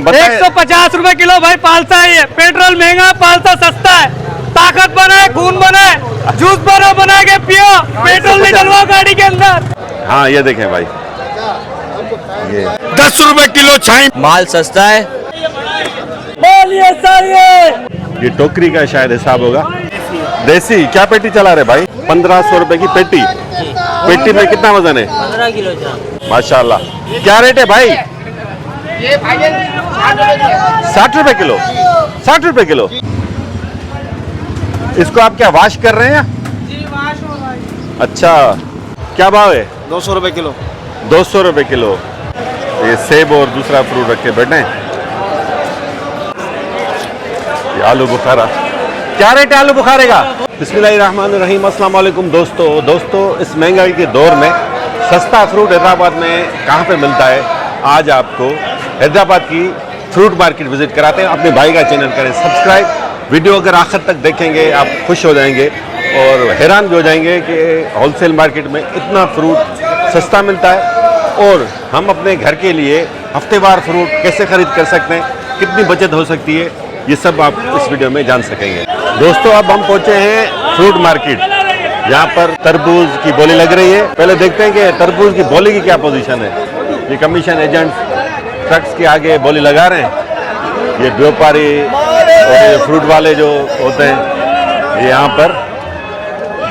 150 रुपए किलो भाई। पालसा है, पेट्रोल महंगा, पालसा सस्ता है। ताकत बनाए, खून बनाए, जूस बना के पियो, पेट्रोल नहीं डलवाओ गाड़ी के अंदर। हाँ ये देखें भाई, ये 10 रुपए किलो छाई। माल सस्ता है। बोलिए सर ये टोकरी का शायद हिसाब होगा। देसी क्या पेटी चला रहे भाई? 1500 रुपए की पेटी। पेटी में कितना वजन है? 15 किलो। माशाल्लाह। क्या रेट है भाई? 60 रुपए किलो। 60 रुपए किलो। इसको आप क्या वाश कर रहे हैं? जी वाश हो भाई। अच्छा, क्या भाव है? 200 रुपए किलो। 200 रुपए किलो। ये सेब और दूसरा फ्रूट रखे बैठे हैं। ये आलू बुखारा, क्या रेट है आलू बुखारे का? बिस्मिल्लाहिर्रहमानिर्रहीम। अस्सलाम वालेकुम दोस्तों, इस महंगाई के दौर में सस्ता फ्रूट हैदराबाद में कहाँ पे मिलता है? आज आपको हैदराबाद की फ्रूट मार्केट विजिट कराते हैं। अपने भाई का चैनल करें सब्सक्राइब। वीडियो अगर आखिर तक देखेंगे आप खुश हो जाएंगे और हैरान भी हो जाएंगे कि होलसेल मार्केट में इतना फ्रूट सस्ता मिलता है और हम अपने घर के लिए हफ्तेवार फ्रूट कैसे खरीद कर सकते हैं, कितनी बचत हो सकती है, ये सब आप इस वीडियो में जान सकेंगे। दोस्तों अब हम पहुंचे हैं फ्रूट मार्केट, यहाँ पर तरबूज की बोली लग रही है। पहले देखते हैं कि तरबूज की बोली की क्या पोजीशन है। ये कमीशन एजेंट ट्रक्स के आगे बोली लगा रहे हैं। ये व्यापारी और ये फ्रूट वाले जो होते हैं ये यहाँ पर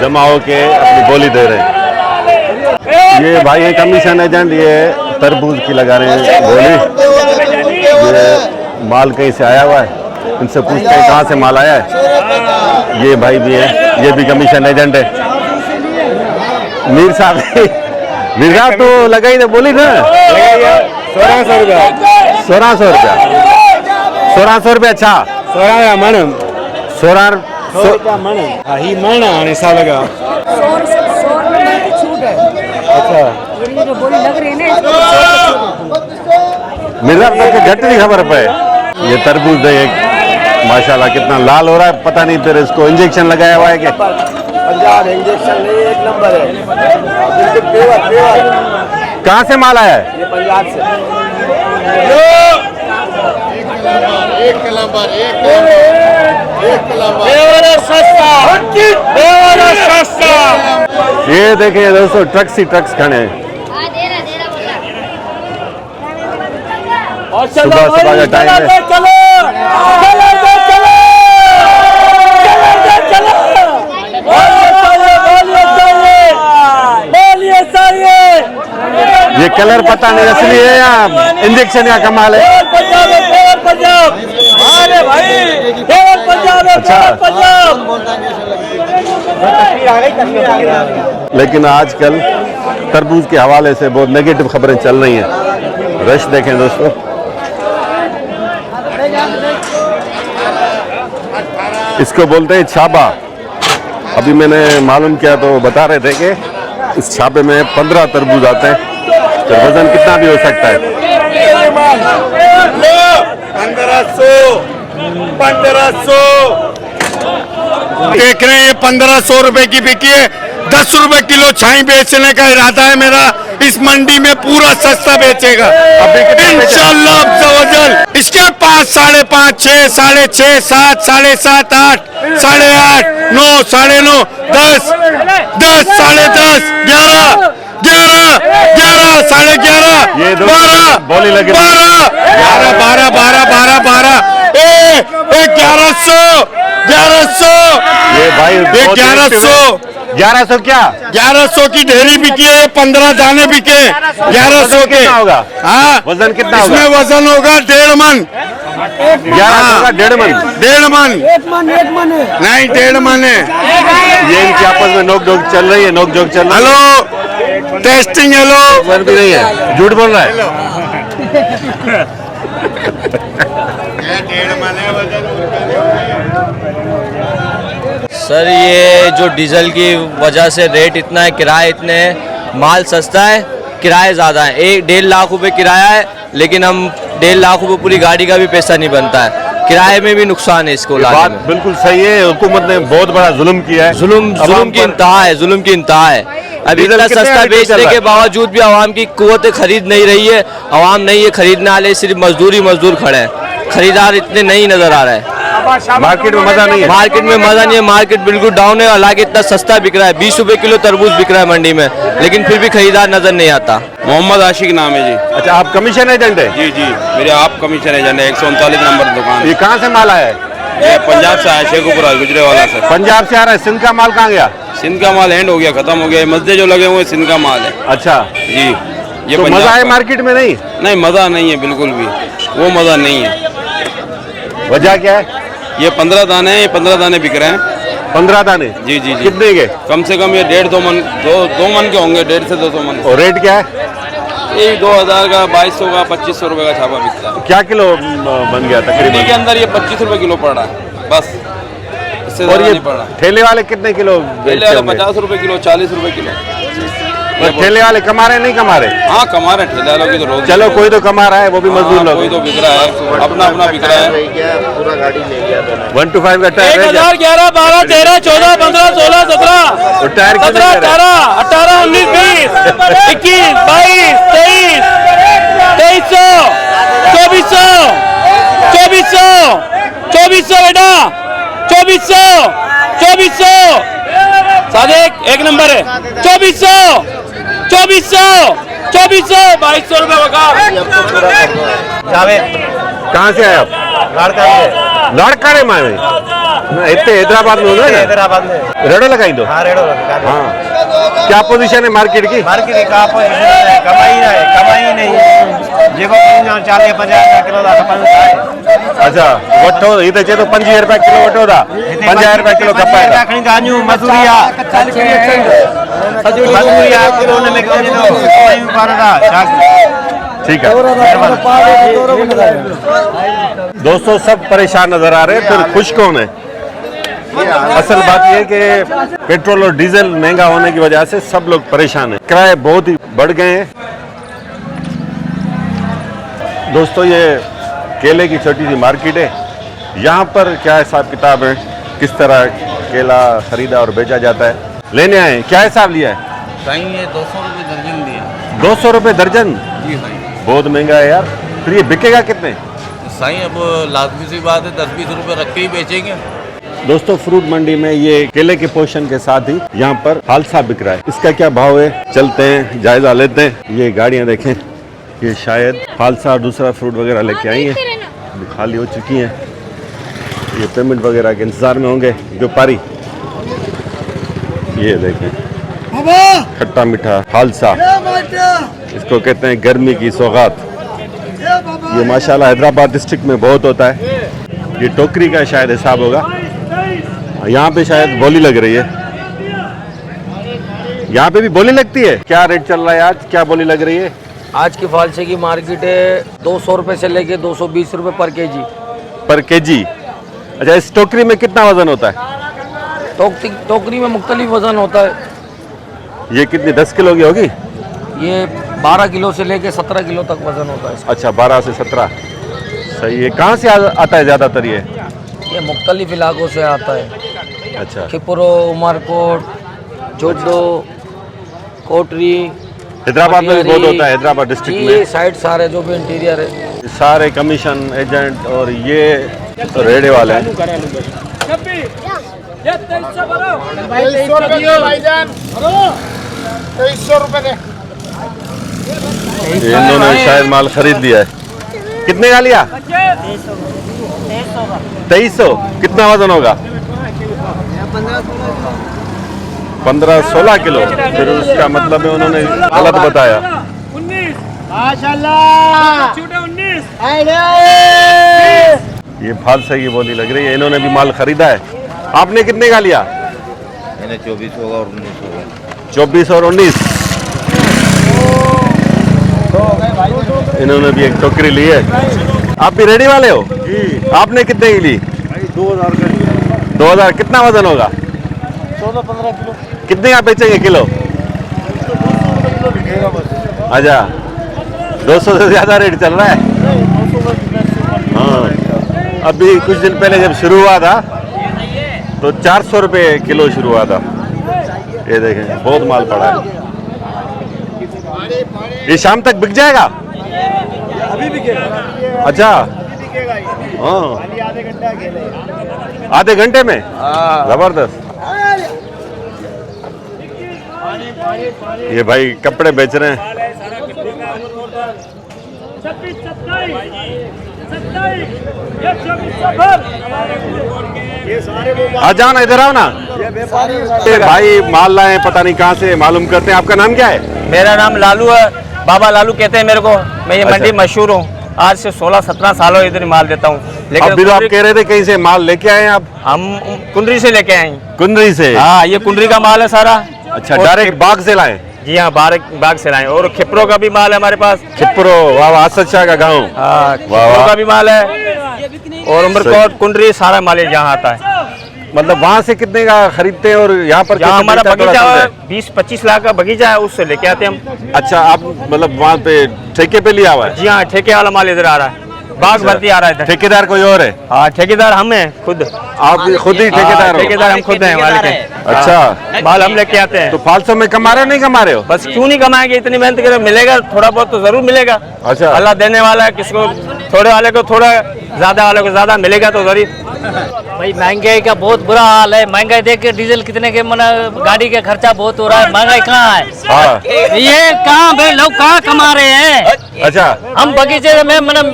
जमा होके अपनी बोली दे रहे हैं। ये भाई है कमीशन एजेंट, ये तरबूज की लगा रहे हैं बोली। ये माल कहीं से आया हुआ है, इनसे पूछते हैं कहाँ से माल आया है। ये भाई भी है, ये भी कमीशन एजेंट है। मीर साहब तो लगाई ना बोली ना 1600 रुपया। 1600 रुपया। 1600 रुपया। अच्छा 16 मन 16 रुपया मन। ही मन आणि सालगा। 100 रुपए की छूट है। अच्छा ये जो बोली लग रही है ना, मिर्जा तक घट नहीं खबर पे। ये तरबूज है एक, माशाल्लाह कितना लाल हो रहा है, पता नहीं फिर इसको इंजेक्शन लगाया हुआ है क्या? पंजाब इंजेक्शन नहीं, एक नंबर है बिल्कुल प्योर। कहाँ से माल आया है? ये पंजाब से। एक नंबर सस्ता। ये देखिए दोस्तों, ट्रक्स ही ट्रक्स खड़े हैं। सुबह सुबह का टाइम है। ये कलर पता नहीं असली है या इंजेक्शन या कमाल है। अच्छा, लेकिन आजकल तरबूज के हवाले से बहुत नेगेटिव खबरें चल रही हैं। रश देखें दोस्तों, इसको बोलते हैं छाबा। अभी मैंने मालूम किया तो बता रहे थे कि इस छाबे में 15 तरबूज आते हैं, तो वजन कितना भी हो सकता है। 1500 देख रहे हैं। 1500 रुपए की बिकी है। 10 रुपए किलो छाई बेचने का इरादा है मेरा। इस मंडी में पूरा सस्ता बेचेगा इंशाअल्लाह अफ़ज़ल। इसके 5, 5.5, 6, 6.5, 7, 7.5, 8, 8.5, 9, 9.5, 10, 10, 10.5, 11, 11, 11, 11, 12, बोली लगी 12, 12, 12, 12, 12, 1100, 1100। ये भाई 1100 1100 क्या? 1100 की ढेरी बिकी है। 15 दाने बिके 1100 के। होगा हाँ, वजन कितना होगा? इसमें वजन होगा 1.5 मन। 1100 का 1.5 मन। 1.5 मन एक मन है नहीं, 1.5 मन है। ये इनकी आपस में नोक झोंक चल रही है, नोक झोंक चल रही है। Hello testing, hello. वजन भी नहीं है, झूठ बोल रहा है। 1.5 मन है वजन। सर ये जो डीजल की वजह से रेट इतना है, किराए इतने हैं, माल सस्ता है, किराए ज़्यादा है। 1-1.5 लाख रुपए किराया है, लेकिन हम 1.5 लाख रुपए पूरी गाड़ी का भी पैसा नहीं बनता है। किराए में भी नुकसान है इसको लाने बात में। बिल्कुल सही है, हुकूमत ने बहुत बड़ा जुल्म किया है। जुल्म की इंतहा है, जुल्म की इंतहा है। अभी डीजल इतना कितने सस्ता लीटर चल बेचने रहा के है? बावजूद भी आवाम की कुव्वत खरीद नहीं रही है। आवाम नहीं है खरीदने वाले, सिर्फ मजदूर खड़े हैं, खरीदार इतने नहीं नजर आ रहे हैं। मार्केट में मजा नहीं है। मार्केट में मजा नहीं है, मार्केट बिल्कुल डाउन है। हालांकि इतना सस्ता बिक रहा है, 20 रुपए किलो तरबूज बिक रहा है मंडी में, लेकिन फिर भी खरीदार नजर नहीं आता। मोहम्मद आशिक नाम है जी। अच्छा, आप कमीशन एजेंट है? जी जी, मेरे आप कमीशन एजेंट है। 139 नंबर दुकान ये कहाँ से माल आया है? ये पंजाब से आया, शेखुपुरा गुजरेवाला से। पंजाब से आ रहा है। सिंध का माल कहाँ गया? सिंध का माल एंड हो गया, खत्म हो गया। ये मस्जिद जो लगे हुए हैं सिंध का माल है अच्छा, जी। ये तो पंजाब मजा है का। मार्केट में? नहीं, नहीं मजा नहीं है, बिल्कुल भी वो मजा नहीं है। वजह क्या है? ये 15 दाने हैं, ये 15 दाने बिक रहे हैं। 15 दाने? जी जी जी। कितने के? कम से कम ये 1.5-2 मन, दो मन के होंगे, 1.5 से 200 मन। और रेट क्या है? ये 2000 का, 2200 का, 2500 रुपए का छापा बिकता है। क्या किलो बन गया मंडी के तकरीबन? अंदर ये 25 रुपए किलो पड़ रहा है बस, इससे और ज्यादा ये नहीं पड़ रहा। ठेले वाले कितने किलो पहले बेचते वाले होंगे? 50 रुपए किलो, 40 रुपए किलो। और ठेले वाले कमा रहे नहीं कमा रहे? हाँ कमा रहे हैं, ठेले वालों की तो रोज। चलो, कोई तो कमा रहा है, वो भी मजदूर हाँ, लोग। कोई तो बिक रहा है, अपना अपना बिक रहा है। 1 to 5 का टायर है क्या? 11, 12, 13, 14, 15, 16, 17, और टायर कितने 17, का है? 18, 18, 19, 20, 21, 22, 23, 2300, 2400, 2400, 2400 बेटा, 2400, 2400, सादिक एक नंबर है। 2400, 2400, 2400, 2200 रुपए कहाँ से आए आप? लाड़काने में आए? इतने हैदराबाद में हो गए ना? हैदराबाद में रेडो लगाई दो। हाँ रेडो हाँ, क्या पोजीशन है मार्केट की? मार्केट का कमाई नहीं जेको 40 50 किलो दा खपन था। अच्छा, वठो इते चे तो 5000 रुपया किलो वठो था, 5000 रुपया किलो खपाए खणी गाजू मजूरिया किलो में कमाई पारदा। ठीक है। दोस्तों, सब परेशान नजर आ रहे हैं, फिर खुश कौन है? असल बात यह है कि पेट्रोल और डीजल महंगा होने की वजह से सब लोग परेशान हैं, किराए बहुत ही बढ़ गए हैं। दोस्तों, ये केले की छोटी सी मार्केट है। यहाँ पर क्या हिसाब किताब है, किस तरह केला खरीदा और बेचा जाता है, लेने आए हैं। क्या हिसाब लिया है? साईं ये 200 रुपये दर्जन दिया। 200 रुपये दर्जन? जी साईं। बहुत महंगा है यार। फिर ये बिकेगा कितने? साईं अब लाजमी सी बात है, 10-20 रुपये रख के ही बेचेंगे। दोस्तों, फ्रूट मंडी में ये केले के पोर्शन के साथ ही यहाँ पर फालसा बिक रहा है। इसका क्या भाव है, चलते हैं जायजा लेते हैं। ये गाड़ियाँ देखें, ये शायद फालसा और दूसरा फ्रूट वगैरह लेके आई हैं, अभी खाली हो चुकी हैं। ये पेमेंट वगैरह के इंतजार में होंगे व्यापारी। ये देखें, खट्टा मीठा फालसा, इसको कहते हैं गर्मी की सौगात। ये माशाल्लाह हैदराबाद डिस्ट्रिक्ट में बहुत होता है। ये टोकरी का शायद हिसाब होगा। यहाँ पे शायद बोली लग रही है। यहाँ पे भी बोली लगती है? क्या रेट चल रहा है आज, क्या बोली लग रही है? आज की फालसे की मार्केट है 200 रुपये से लेके 220 रुपये पर केजी। पर केजी? अच्छा, इस टोकरी में कितना वजन होता है? टोकरी में मुख्तलिफ वजन होता है। ये कितनी, 10 किलो की होगी? ये 12 किलो से लेके 17 किलो तक वजन होता है इसका। अच्छा, 12 से 17। सही है। कहाँ से आता है ज़्यादातर ये? ये मुख्तलिफ इलाकों से आता है। अच्छा, खिपुरो, उमरकोट, जोडो, कोटरी, हैदराबाद में भी बहुत होता है, हैदराबाद डिस्ट्रिक्ट ये में। साइड सारे जो भी इंटीरियर है सारे कमीशन एजेंट और ये तो रेडे वाले हैं। इन्होंने शायद माल खरीद लिया है। कितने का लिया? 2300। कितना वजन होगा? 15-16 किलो। फिर उसका मतलब है उन्होंने गलत बताया। 19 ये फालसा की बोली लग रही है। इन्होंने भी माल खरीदा है। आपने कितने का लिया? मैंने 24 होगा और 19 होगा। 24 और 19। इन्होंने भी एक टोकरी ली है। आप भी रेडी वाले हो जी? आपने कितने की ली? 2000 का लिया। 2000। कितना वजन होगा? 14-15 किलो। कितने का बेचेंगे किलो? 200 किलो बिकेगा बस। अच्छा, 200 से ज्यादा रेट चल रहा है। हाँ, अभी कुछ दिन पहले जब शुरू हुआ था तो 400 रुपये किलो शुरू हुआ था। ये देखें बहुत माल पड़ा है। ये शाम तक बिक जाएगा? अभी बिकेगा। अच्छा हाँ, आधे घंटे में जबरदस्त। ये भाई कपड़े बेच रहे हैं। आ जाओ ना, इधर आओ ना। ये भाई माल लाए पता नहीं कहाँ से, मालूम करते हैं। आपका नाम क्या है? मेरा नाम लालू है, बाबा लालू कहते हैं मेरे को। मैं ये मंडी मशहूर हूँ, आज से 16-17 सालों इधर माल देता हूँ। लेकिन अभी तो आप कह रहे थे कहीं से माल लेके आए हैं आप? हम कुंडरी से लेके आए। कुंडरी से? हाँ, ये कुंडरी का माल है सारा। अच्छा, डायरेक्ट बाग से लाए? जी हाँ, बाग से लाए। और खिप्रो का भी माल है हमारे पास। खिप्रो, वाह वाह, असद शाह का गाँव। हाँ, खिप्रो का भी माल है। और उमरकोट, कुंडरी, सारा माल यहाँ आता है। मतलब वहाँ से कितने का खरीदते हैं और यहाँ पर? यहाँ हमारा बगीचा है, 20-25 लाख का बगीचा है, उससे लेके आते हैं हम। अच्छा, आप मतलब वहाँ पे ठेके पे लिया हुआ है? जी हाँ, ठेके वाला माल इधर आ रहा है, बाग भर्ती आ रहा है। ठेकेदार कोई और है? हाँ, ठेकेदार हम हैं खुद। आप खुद ही ठेकेदार हो? ठेकेदार हम खुद हैं, मालिक हैं। अच्छा, माल हम लेके आते हैं। तो फालतू में कमा रहे हो नहीं कमा रहे हो? बस क्यों नहीं कमाएंगे, इतनी मेहनत करें, मिलेगा थोड़ा बहुत तो जरूर मिलेगा। अच्छा, अल्लाह देने वाला है, किसको थोड़े वाले को थोड़ा, ज्यादा वाले को ज्यादा मिलेगा तो जरूर। भाई महंगाई का बहुत बुरा हाल है। महंगाई देख के डीजल कितने के मना, गाड़ी का खर्चा बहुत हो रहा है। महंगाई कहाँ है? हाँ। ये कहाँ भाई लोग कहाँ कमा रहे हैं? अच्छा, हम बगीचे में मतलब,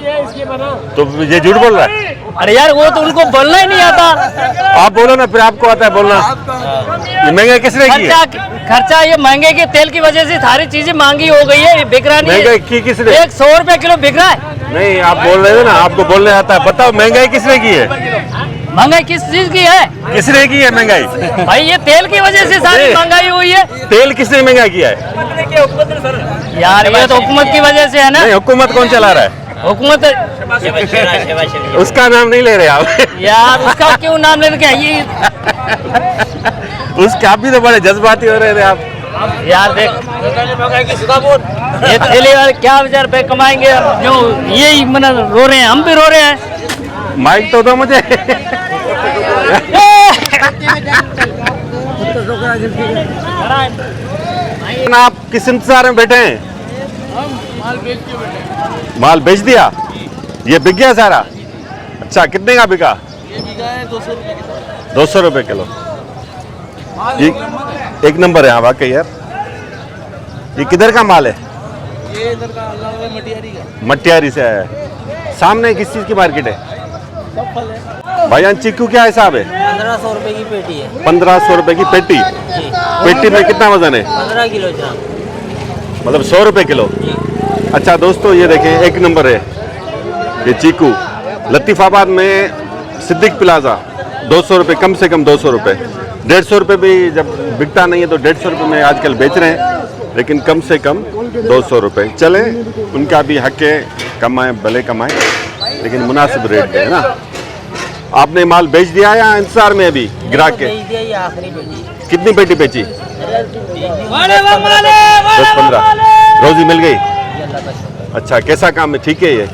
तो ये झूठ बोल रहा है? अरे यार वो तो उनको बोलना ही नहीं आता। आप बोलो ना, फिर आपको आता है बोलना। ये महंगाई किसने की है? खर्चा ये महंगे के तेल की वजह से सारी चीजें महंगी हो गई है, बिक रहा नहीं। महंगाई की किसने? 100 रुपए किलो बिक रहा है। नहीं, आप बोल रहे थे ना, आपको बोलने आता है। बताओ महंगाई किसने की है? महंगाई किस चीज की है? किसने की है महंगाई? भाई ये तेल की वजह से सारी महंगाई हुई है। तेल किसने महंगा किया है? यार ये तो हुकूमत की वजह से है ना। नहीं, हुकूमत कौन चला रहा है? हुकूमत उसका नाम नहीं ले रहे आप? यार उसका क्यों नाम लेने के ये? उसका आप भी तो बड़े जज्बाती हो रहे थे आप। यार देख, ये थैली वाले क्या बेचारे पे कमाएंगे, जो यही मना रो रहे हैं, हम भी रो रहे हैं। माइक तो दो मुझे। आप किस इंतजार में बैठे हैं? माल बेच दिया? ये बिक गया सारा? अच्छा, कितने का बिका? ये बिका है 200 रुपये किलो। 200 रुपये किलो। ये एक नंबर है। हाँ वाकई यार। ये किधर का माल है? ये इधर का मटियारी का। मटियारी से आया है। सामने किस चीज़ की मार्केट है? भाईजान चीकू क्या हिसाब है? 1500 रुपए की पेटी है। 1500 रुपए की पेटी? पेटी में कितना वजन है? 15 किलो ग्राम। मतलब 100 रुपए किलो? अच्छा दोस्तों, ये देखें एक नंबर है ये चीकू। लतीफाबाद में सिद्दीक प्लाजा 200 रुपये, कम से कम 200 रुपये। 150 रुपये भी जब बिकता नहीं है तो 150 रुपये में आजकल बेच रहे हैं, लेकिन कम से कम 200 रुपये। चले, उनका भी हक है, कमाएं भले कमाएं, लेकिन मुनासिब रेट है ना। आपने माल बेच दिया या इंतजार में अभी ग्राहक के? कितनी पेटी बेची? 10-15। रोजी मिल गई? अच्छा, कैसा काम है? ठीक है। ये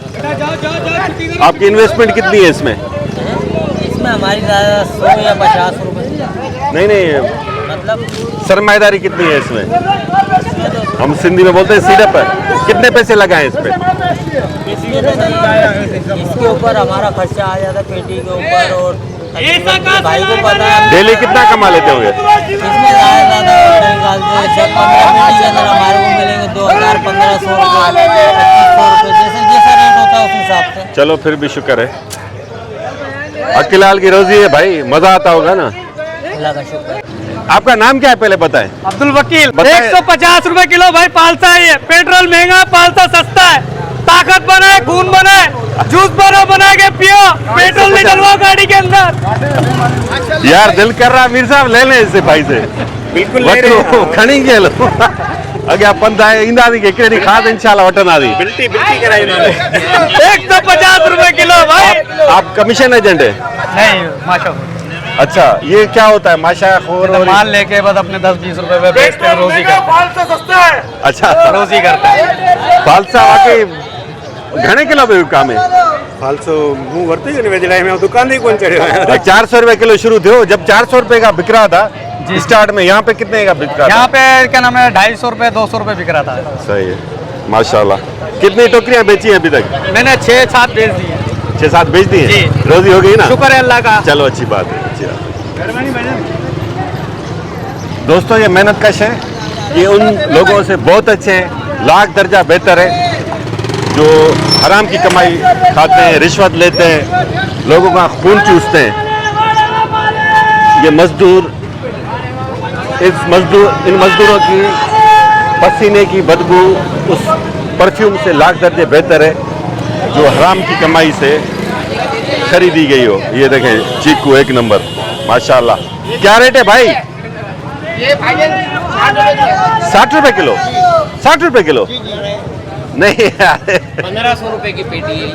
आपकी इन्वेस्टमेंट कितनी है इसमें? इसमें हमारी 100 या 50 रुपए। नहीं, मतलब सरमाएदारी कितनी है इसमें? हम सिंधी में बोलते हैं सीडप है। कितने पैसे लगाए इस पे? इसके ऊपर हमारा खर्चा आ जाता है, पेटी के ऊपर। और भाई को पता है डेली कितना कमा लेते होंगे? इसमें ज़्यादा निकालते हैं। 15 मिनट के अंदर हमारे को मिलेंगे 2000, 1500 रुपये, 2500 रुपये, जैसा रेट होता है उस हिसाब से। चलो, फिर भी शुक्र है। अकीलाल की रोजी है भाई, मजा आता होगा ना? अल्लाह का शुक्र। आपका नाम क्या है पहले बताएं? अब्दुल वकील। बताएं। 150 रुपए किलो भाई पालसा है ये। पेट्रोल महंगा, पालसा सस्ता है। ताकत बनाए, खून बनाए, जूस बना के पियो, पेट्रोल नहीं डलवाओ गाड़ी के अंदर। यार दिल कर रहा मीर साहब ले लें इससे भाई से। बिल्कुल खड़ी के लो। अगर पंदा इंदा दी के केड़ी खाद इंशाल्लाह वटन आदी। बिल्टी कराई उन्होंने। 150 रुपए किलो भाई। आप कमीशन एजेंट है? नहीं, माशा। अच्छा, ये क्या होता है माशा खोर? और माल लेके बस अपने 10-20 रुपए में बेचते हैं, रोजी करते हैं। सस्ता है। अच्छा, रोजी करते हैं। फालसा वाकई घने किलो पे काम है? फालसो मुंह भरते ही वेजड़ाई में दुकान ही कौन चढ़े हुए हैं 400 रुपए किलो शुरू थे, जब 400 रुपए का बिक रहा था स्टार्ट में, यहाँ पे कितने का बिक रहा था? यहाँ पे क्या नाम है 250 रुपए 200 रुपए बिक रहा था। सही है, माशाल्लाह। कितनी टोकरियां बेची हैं अभी तक? मैंने 6-7 बेच दी है। 6-7 बेच दी हैं? जी। रोजी हो गई ना? शुक्र है अल्लाह का। चलो अच्छी बात है, अच्छी बात। दोस्तों ये मेहनत कश है, ये उन लोगों से बहुत अच्छे हैं, लाख दर्जा बेहतर है जो हराम की कमाई खाते हैं, रिश्वत लेते हैं, लोगों का खून चूसते हैं। ये मजदूर, इन मजदूरों की पसीने की बदबू उस परफ्यूम से लाख दर्जे बेहतर है जो हराम की कमाई से खरीदी गई हो। ये देखें चीकू एक नंबर माशाल्लाह। क्या रेट है भाई? ये भाई 60 रुपए किलो? 60 रुपए किलो नहीं 1500 रुपए की पेटी है।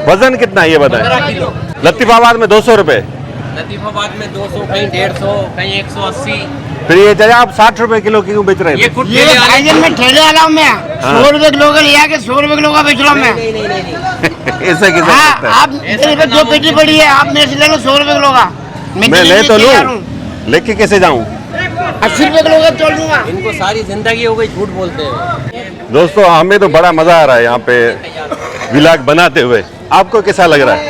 वजन कितना है ये बताएं? 15 किलो। लतीफाबाद में 200 रुपए, लतीफाबाद में 200, कहीं 150, कहीं 180। फिर ये चले आप 60 रुपए किलो क्यों बेच रहे ये थे? खुद ये भाईजान मैं ठेले वाला हूँ मैं 100 रुपए किलो का लिया के 100 रुपए किलो का बेच रहा हूँ मैं। ऐसा कैसे हाँ सकता है? आप मेरे पे 2 पेटी पड़ी है, आप मेरे से ले लो 100 रुपए किलो का। मैं ले तो लूं, लेके कैसे जाऊं? 80 रुपए किलो का तोड़ दूंगा। इनको सारी जिंदगी हो गई झूठ बोलते हैं। दोस्तों हमें तो बड़ा मजा आ रहा है यहाँ पे व्लॉग बनाते हुए। आपको कैसा लग रहा है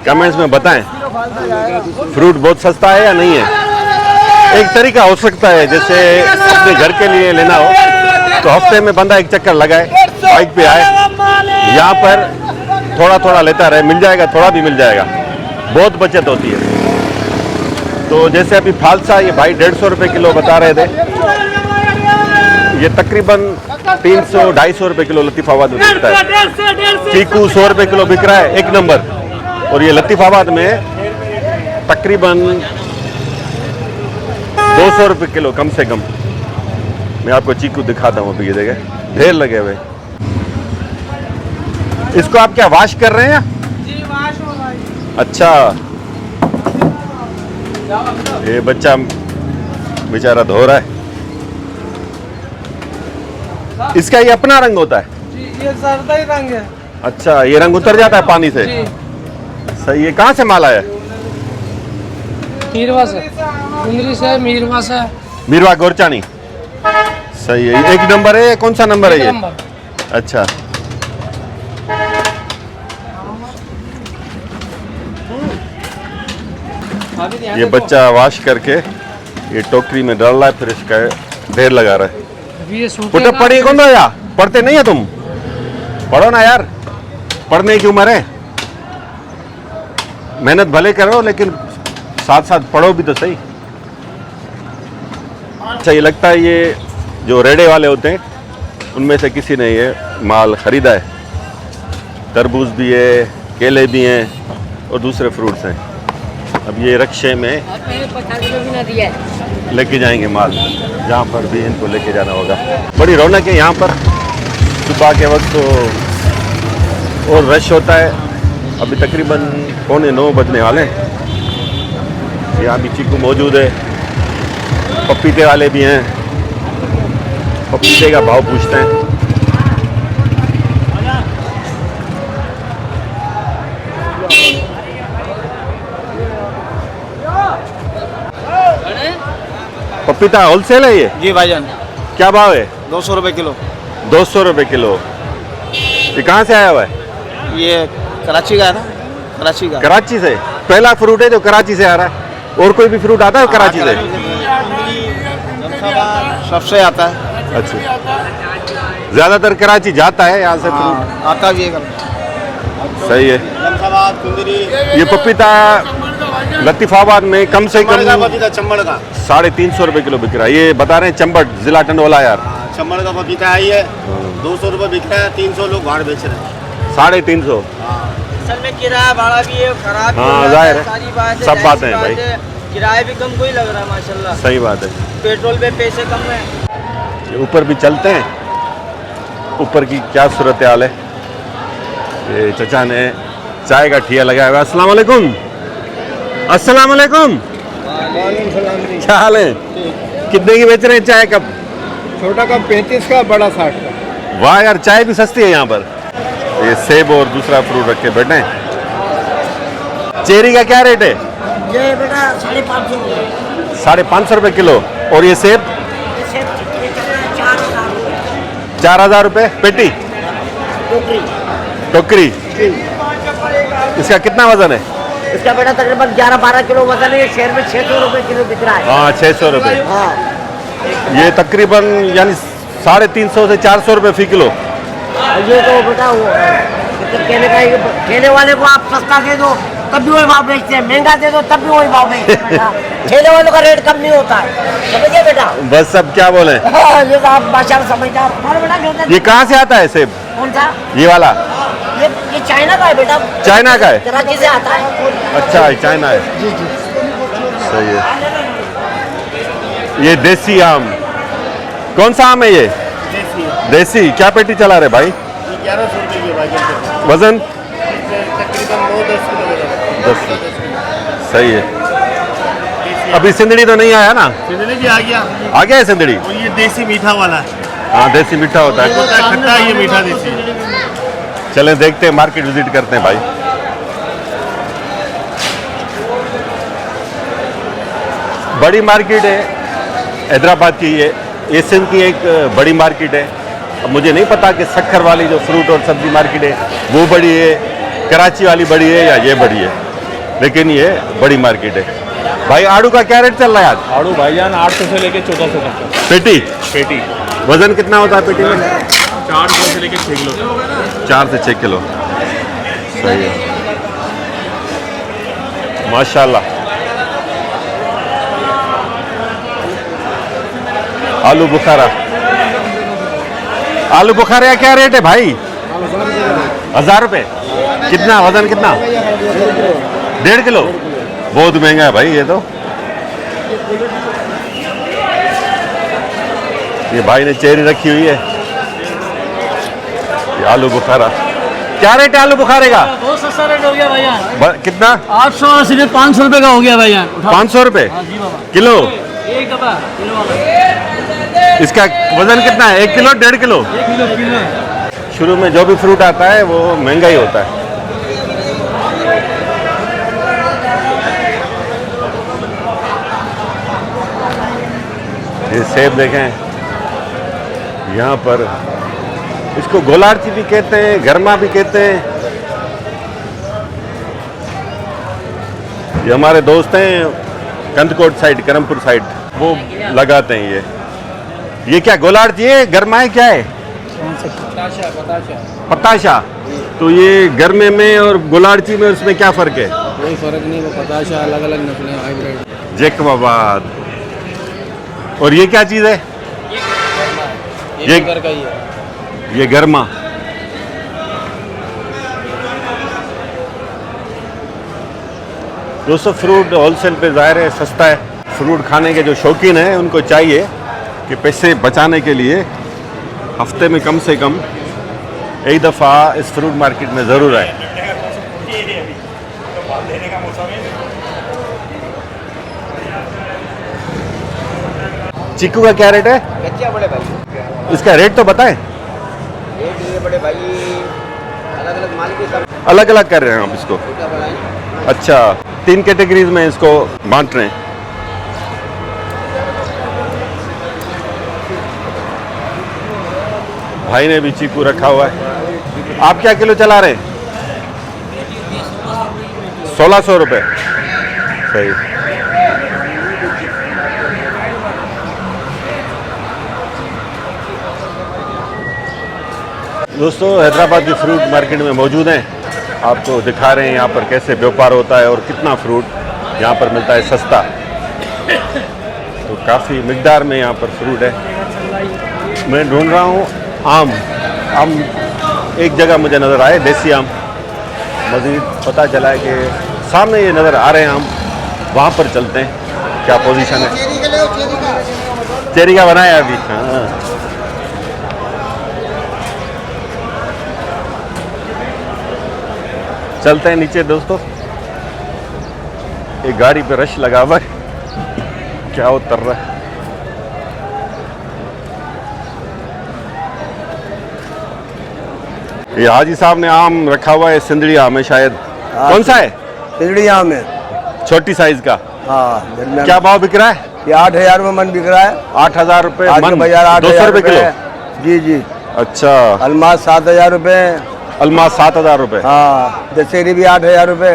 कमेंट्स में बताएं। फ्रूट बहुत सस्ता है या नहीं है? एक तरीका हो सकता है, जैसे अपने घर के लिए लेना हो तो हफ्ते में बंदा एक चक्कर लगाए, बाइक पे आए, यहाँ पर थोड़ा थोड़ा लेता रहे, मिल जाएगा, थोड़ा भी मिल जाएगा, बहुत बचत होती है। तो जैसे अभी फालसा ये भाई 150 रुपए किलो बता रहे थे, ये तकरीबन 300-250 रुपए किलो लतीफाबाद में बिकता है। चीकू 100 रुपए किलो बिक रहा है एक नंबर, और ये लतीफाबाद में तकरीबन 200 रुपए किलो कम से कम। मैं आपको चीकू दिखाता हूँ, अभी ये देखें ढेर लगे हुए। इसको आप क्या वाश कर रहे हैं? जी वाश हो रहा है। अच्छा, ये बच्चा बेचारा धो रहा है। इसका ये अपना रंग होता है? जी ये जर्दा ही रंग है। अच्छा, ये रंग उतर जाता है पानी से? सही है। कहाँ से माल आया? मीरवा से, कुंदरी से, मीरवा से। मीरवा गोरचानी। सही है। एक नंबर है? कौन सा नंबर है ये? अच्छा, ये बच्चा वाश करके ये टोकरी में डाल रहा है, फिर इसका ढेर लगा रहा है। पुट पढ़ी कौन हो या? पढ़ते नहीं है तुम? पढ़ो ना यार, पढ़ने की उम्र है। मेहनत भले करो लेकिन साथ साथ पढ़ो भी तो सही। अच्छा, ये लगता है ये जो रेड़े वाले होते हैं उनमें से किसी ने ये माल खरीदा है। तरबूज भी है, केले भी हैं और दूसरे फ्रूट्स हैं। अब ये रक्शे में लेके जाएंगे माल, जहाँ पर भी इनको लेके जाना होगा। बड़ी रौनक है यहाँ पर, सुबह के वक्त तो और रश होता है। अभी तकरीबन 8:45 बजने वाले हैं। यहाँ भी चीकू मौजूद है, पपीते वाले भी हैं, पपीते का भाव पूछते हैं। पपीता होलसेल है ये? जी भाईजान। क्या भाव है? 200 रुपए किलो। 200 रुपए किलो। ये कहाँ से आया हुआ है? ये कराची का है ना, कराची का। कराची से? पहला फ्रूट है जो कराची से आ रहा है। और कोई भी फ्रूट आता है कराची से? सबसे आता है। अच्छा, ज्यादातर कराची जाता है यहाँ से फ्रूट? आता भी है। सही है। ये पपीता लतीफाबाद में कम से कम चंबड़ का 350 रुपए किलो बिक रहा है। ये बता रहे हैं चंबड़, जिला टंडोला यार। चंबड़ का पपीता आई है, 200 रुपए बिक रहा है, 300 लोग बाहर बेच रहे हैं। 350। असल में किराया भाड़ा भी है, खराब भी हाँ, हो रहा है, जाहिर है। सारी बात है, सब जाहिर बातें सी हैं भाई। बात है। किराया भी कम कोई लग रहा है माशाल्लाह। सही बात है। पेट्रोल पे पैसे कम है। ये ऊपर भी चलते हैं, ऊपर की क्या सूरत हाल है। ये चचा ने चाय का ठिया लगाया हुआ है। अस्सलाम वालेकुम। अस्सलाम वालेकुम। क्या हाल है? कितने की बेच रहे हैं चाय कप? छोटा कप 35 का, बड़ा 60 का। वाह यार, चाय भी सस्ती है यहाँ पर। ये सेब और दूसरा फ्रूट रख के बैठे हैं। चेरी का क्या रेट है? ये बेटा 550 550 रुपये किलो। और ये सेब? 4,000 रुपये पेटी टोकरी। इसका कितना वजन है? इसका बेटा तकरीबन 11-12 किलो वजन है। ये शहर में 600 रुपये किलो बिक रहा है। हाँ 600 रुपये। हाँ ये तकरीबन यानी 350 से 400 रुपये फी किलो। ये तो बेटा वो कहने का ठेले वाले को आप सस्ता दे दो तब भी वही भाव बेचते हैं, महंगा दे दो तब भी वही भाव बेचते हैं बेटा। ठेले वालों का रेट कम नहीं होता है, समझिए बेटा। बस अब क्या बोले। ये तो आप बादशाह समझते हैं। हमारे बेटा क्या होता है? ये कहाँ से आता है सेब? कौन सा? ये वाला ये चाइना का है बेटा। चाइना का है? कराची से आता है। अच्छा चाइना है। जी जी सही है। ये देसी आम कौन सा आम है ये? देसी। क्या पेटी चला रहे भाई? 1100 रुपये की भाई। वजन? तकरीबन 9-10 किलो। 10। सही है। अभी सिंदड़ी तो नहीं आया ना? सिंदड़ी भी आ गया। आ गया है सिंदड़ी? और ये देसी मीठा वाला है। हाँ देसी मीठा होता है। खट्टा है, ये मीठा देसी। चलें देखते हैं, मार्केट विजिट करते हैं भाई। बड़ी मार्केट है हैदराबाद की। ये सिंध की एक बड़ी मार्केट है। अब मुझे नहीं पता कि सक्खर वाली जो फ्रूट और सब्जी मार्केट है वो बड़ी है, कराची वाली बड़ी है या ये बड़ी है, लेकिन ये बड़ी मार्केट है। भाई आड़ू का क्या रेट चल रहा है आज? आड़ू भाईजान 800 से लेके 1400 तक पेटी? पेटी। वजन कितना होता है पेटी में? 4 किलो से लेके 6 किलो। 4 से 6 किलो। सही है माशाल्लाह। आलू बुखारा। आलू बुखारे का क्या रेट है भाई? 1000 रुपये। कितना वजन कितना? 1.5 किलो। बहुत महंगा है भाई ये तो। ये भाई ने चेरी रखी हुई है। ये आलू बुखारा क्या रेट है? आलू बुखारे का बहुत सस्ता रेट हो गया भैया। कितना? 800 सिर्फ 500 रुपये का हो गया भैया। 500 रुपये किलो। एक डब्बा किलो वाला। इसका वजन कितना है? 1 किलो 1.5 किलो? किलो। शुरू में जो भी फ्रूट आता है वो महंगा ही होता है। ये सेब देखें यहाँ पर, इसको गोलार्ची भी कहते हैं, गरमा भी कहते हैं। ये हमारे दोस्त हैं कंदकोट साइड, करमपुर साइड, वो लगाते हैं ये क्या गोलार्ची है? गरमा है क्या है? पताशा। तो ये गर्मे में और गोलार्ची में उसमें क्या फ़र्क है? कोई फर्क नहीं, वो पताशा अलग अलग नस्लें हाइब्रिड। जैकबाबाद। और ये क्या चीज़ है? ये घर का ही है। ये गरमा। दोस्तों फ्रूट होलसेल पे ज़ाहिर है सस्ता है। फ्रूट खाने के जो शौकीन हैं उनको चाहिए कि पैसे बचाने के लिए हफ्ते में कम से कम एक दफ़ा इस फ्रूट मार्केट में ज़रूर आए। चीकू का क्या रेट है? कच्चा बड़े भाई। इसका रेट तो बताएं। रेट ये बड़े भाई अलग अलग माल के सब अलग अलग कर रहे हैं आप इसको? अच्छा 3 कैटेगरीज में इसको बांट रहे हैं। भाई ने भी चीकू रखा हुआ है। आप क्या किलो चला रहे हैं? 1600 रुपये। सही। दोस्तों हैदराबाद की फ्रूट मार्केट में मौजूद हैं, आपको दिखा रहे हैं यहाँ पर कैसे व्यापार होता है और कितना फ्रूट यहाँ पर मिलता है सस्ता। तो काफ़ी मिकदार में यहाँ पर फ्रूट है। मैं ढूंढ रहा हूँ आम। एक जगह मुझे नज़र आए देसी आम। मज़ीद पता चला है कि सामने ये नज़र आ रहे हैं आम, वहाँ पर चलते हैं क्या पोजीशन है। चेरी का बनाया अभी। हाँ चलते हैं नीचे दोस्तों। एक गाड़ी पे रश लगा हुआ है, क्या उतर रहा है। ये हाजी साहब ने आम रखा हुआ है, सिंदड़ी आम है शायद। कौन सा है? सिजड़िया में। छोटी साइज का हाँ दरमियान। क्या भाव बिक रहा है? ये 8,000 में मन बिक रहा है। 8,000 रुपए आज के मन, बाजार 200 8,000 रुपए किलो। जी जी। अच्छा, अलमास 7,000 रुपए। अलमास 7,000 रुपए। हाँ दशहरी भी 8,000 रुपए।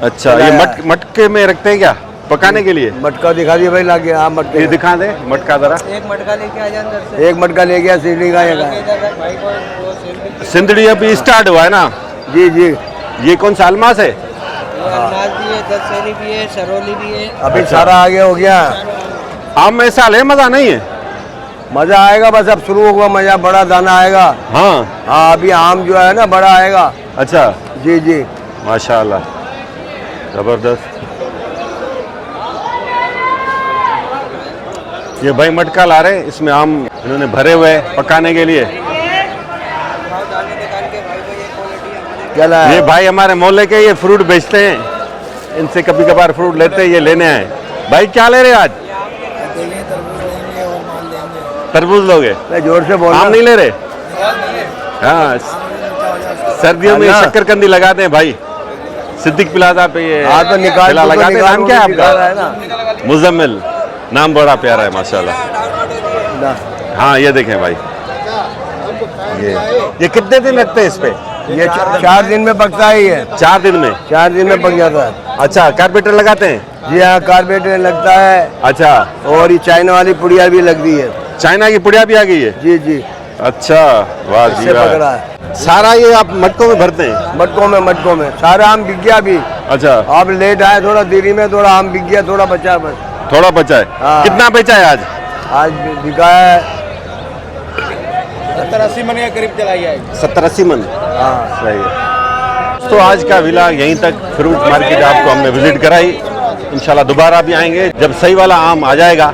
अच्छा, ये मटके में रखते हैं क्या पकाने के लिए? मटका दिखा दिए भाई लाके। हाँ मटके ये दिखा दे मटका जरा। एक मटका लेके आ जाए अंदर से। एक मटका ले गया सिजड़ी का ये का। भाई को वो सेल सिंदड़ी अभी स्टार्ट हुआ है ना? जी जी। ये कौन सा अलमास है? अनाज भी है, दशहरी भी है, सरोली भी है। अभी सारा आगे हो गया। आम में साल है, मजा नहीं है? मजा आएगा, बस अब शुरू होगा मजा, बड़ा दाना आएगा। हाँ हाँ अभी आम जो है ना बड़ा आएगा। अच्छा, जी जी। माशाल्लाह, जबरदस्त। ये भाई मटका ला रहे हैं, इसमें आम इन्होंने भरे हुए हैं पकाने के लिए। क्या लाया? ये भाई हमारे मोहल्ले के, ये फ्रूट बेचते हैं, इनसे कभी कभार फ्रूट लेते हैं, ये लेने आए। भाई क्या ले रहे हैं आज? तरबूज लोगे? जोर से बोल। आम नहीं ले रहे? हाँ, सर्दियों में शक्करकंदी लगाते हैं भाई, सिद्दीक प्लाजा पे ये हाँ तो निकाल ठेला लगाते हैं। नाम क्या है निकाल रहा है आपका? मुजम्मिल, नाम बड़ा प्यारा है माशाल्लाह। ना। हाँ ये देखें भाई, ये कितने दिन लगते हैं इस पे? ये 4 दिन में पकता है ये। 4 दिन में? 4 दिन में पक जाता है। अच्छा, कारपेटर लगाते हैं? जी हाँ कारपेटर लगता है। अच्छा, और ये चाइना वाली पुड़िया भी लगती है। चाइना की पुड़िया भी आ गई है? जी जी। अच्छा, वाह जी इससे पकड़ा वाह। है। सारा ये आप मटकों में भरते हैं? मटकों में सारा आम बिक गया अभी। अच्छा, आप लेट आए थोड़ा देरी में, थोड़ा आम बिक गया, थोड़ा बचा बस। थोड़ा बचा है। हाँ। कितना बेचा है आज? आज बिका है 70-80 मन के करीब चलाई है। 70-80 मन। हाँ सही है। तो आज का व्लॉग यहीं तक, फ्रूट मार्केट आपको हमने विजिट कराई। इंशाल्लाह दोबारा भी आएंगे, जब सही वाला आम आ जाएगा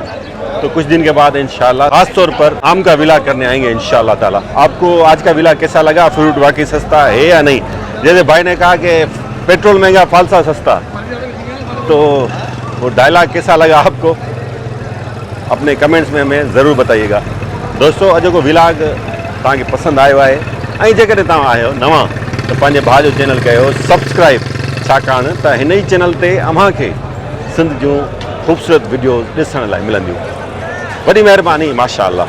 तो कुछ दिन के बाद इंशाल्लाह खास तौर पर आम का व्लॉग करने आएंगे इंशाल्लाह ताला। आपको आज का व्लॉग कैसा लगा? फ्रूट वाकई सस्ता है या नहीं? जैसे भाई ने कहा कि पेट्रोल महंगा फालसा सस्ता, तो वो डायलॉग कैसा लगा आपको? अपने कमेंट्स में हमें ज़रूर बताइएगा। दोस्तों अॼु को व्लॉग तव्हांखे पसंदि आयो आहे ऐं जेकॾहिं तव्हां आहियो नवां त पंहिंजे भाउ जो चैनल कयो सब्सक्राइब, छाकाणि त हिन ई चैनल ते अव्हांखे सिंध जूं ख़ूबसूरत वीडियोज़ ॾिसण लाइ मिलंदियूं। वॾी महिरबानी, माशाअल्लाह।